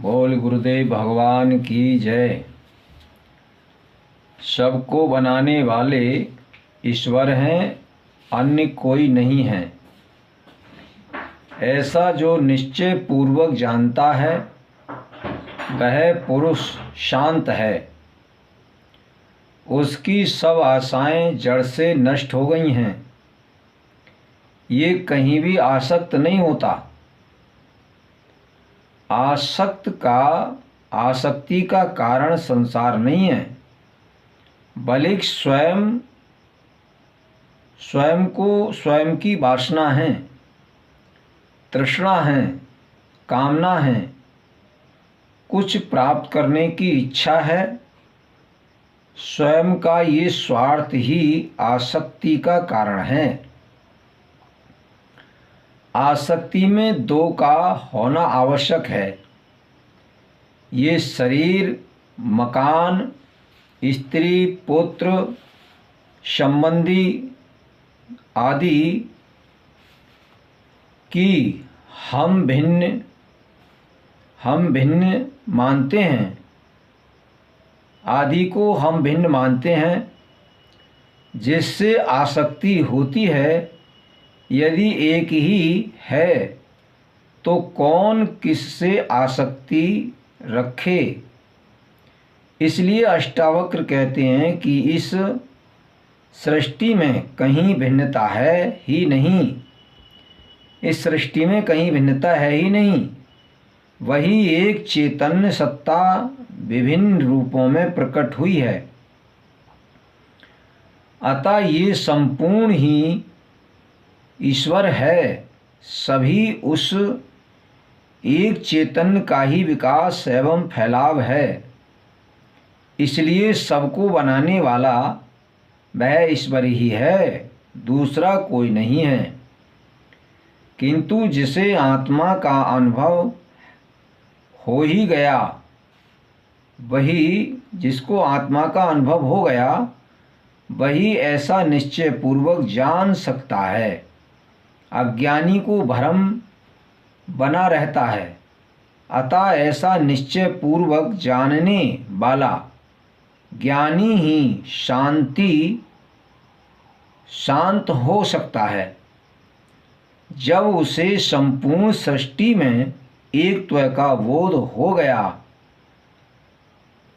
बोल गुरुदेव भगवान की जय। सबको बनाने वाले ईश्वर हैं, अन्य कोई नहीं है। ऐसा जो निश्चय पूर्वक जानता है वह पुरुष शांत है। उसकी सब आशाएं जड़ से नष्ट हो गई हैं। ये कहीं भी आसक्त नहीं होता। आसक्ति का कारण संसार नहीं है, बल्कि स्वयं की वासना है, तृष्णा है, कामना है, कुछ प्राप्त करने की इच्छा है। स्वयं का ये स्वार्थ ही आसक्ति का कारण है। आसक्ति में दो का होना आवश्यक है। ये शरीर, मकान, स्त्री, पुत्र, संबंधी आदि की हम भिन्न मानते हैं, आदि को हम भिन्न मानते हैं, जिससे आसक्ति होती है। यदि एक ही है तो कौन किससे आसक्ति रखे। इसलिए अष्टावक्र कहते हैं कि इस सृष्टि में कहीं भिन्नता है ही नहीं। इस सृष्टि में कहीं भिन्नता है ही नहीं। वही एक चैतन्य सत्ता विभिन्न रूपों में प्रकट हुई है। अतः ये संपूर्ण ही ईश्वर है। सभी उस एक चैतन्य का ही विकास एवं फैलाव है। इसलिए सबको बनाने वाला वह ईश्वर ही है, दूसरा कोई नहीं है। किंतु जिसे आत्मा का अनुभव हो ही गया, जिसको आत्मा का अनुभव हो गया, वही ऐसा निश्चय पूर्वक जान सकता है। अज्ञानी को भ्रम बना रहता है। अतः ऐसा निश्चय पूर्वक जानने वाला ज्ञानी ही शांत हो सकता है। जब उसे संपूर्ण सृष्टि में एकत्व का बोध हो गया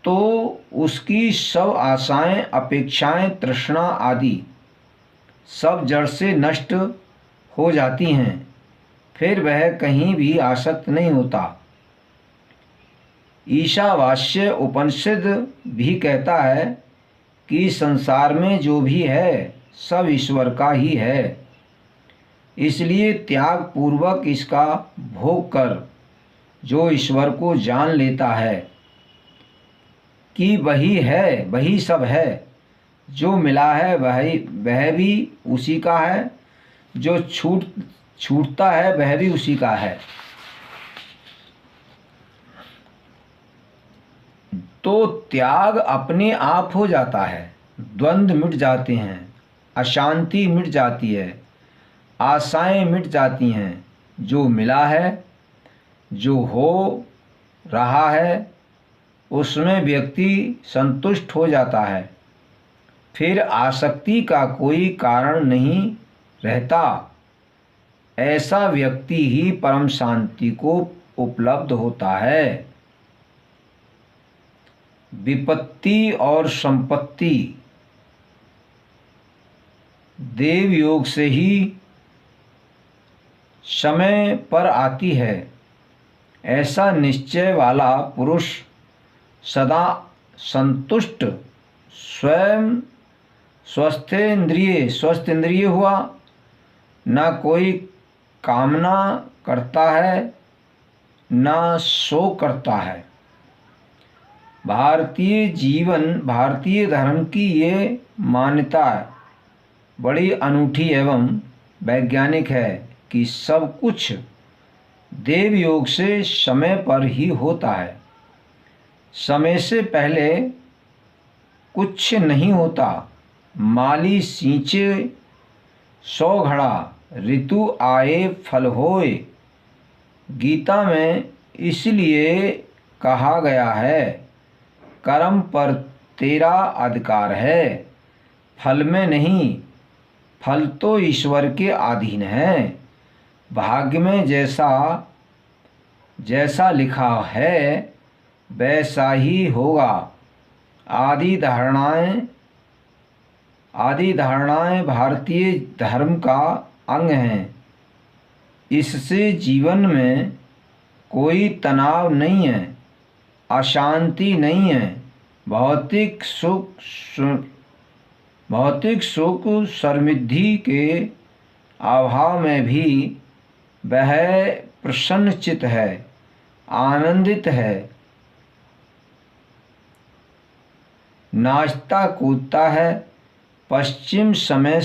तो उसकी सब आशाएं, अपेक्षाएं, तृष्णा आदि सब जड़ से नष्ट हो जाती हैं। फिर वह कहीं भी आसक्त नहीं होता। ईशावास्य उपनिषद भी कहता है कि संसार में जो भी है सब ईश्वर का ही है। इसलिए त्याग पूर्वक इसका भोग कर जो ईश्वर को जान लेता है कि वही है, वही सब है, जो मिला है वह भी उसी का है, जो छूटता है वह भी उसी का है, तो त्याग अपने आप हो जाता है। द्वंद्व मिट जाते हैं, अशांति मिट जाती है, आशाएं मिट जाती हैं। जो मिला है, जो हो रहा है, उसमें व्यक्ति संतुष्ट हो जाता है। फिर आसक्ति का कोई कारण नहीं रहता। ऐसा व्यक्ति ही परम शांति को उपलब्ध होता है। विपत्ति और संपत्ति देव योग से ही समय पर आती है। ऐसा निश्चय वाला पुरुष सदा संतुष्ट, स्वयं स्वस्थ इंद्रिय हुआ, न कोई कामना करता है, न शोक करता है। भारतीय धर्म की ये मान्यता बड़ी अनूठी एवं वैज्ञानिक है कि सब कुछ देव योग से समय पर ही होता है। समय से पहले कुछ नहीं होता। माली सींचे 100 घड़ा, ऋतु आए फल होए। गीता में इसलिए कहा गया है। कर्म पर तेरा अधिकार है, फल में नहीं, फल तो ईश्वर के अधीन है। भाग्य में जैसा जैसा लिखा है वैसा ही होगा। आदि धारणाएं भारतीय धर्म का अंग हैं। इससे जीवन में कोई तनाव नहीं है, अशांति नहीं है। भौतिक सुख समृद्धि के अभाव में भी वह प्रसन्नचित्त है, आनंदित है, नाचता कूदता है। पश्चिम समय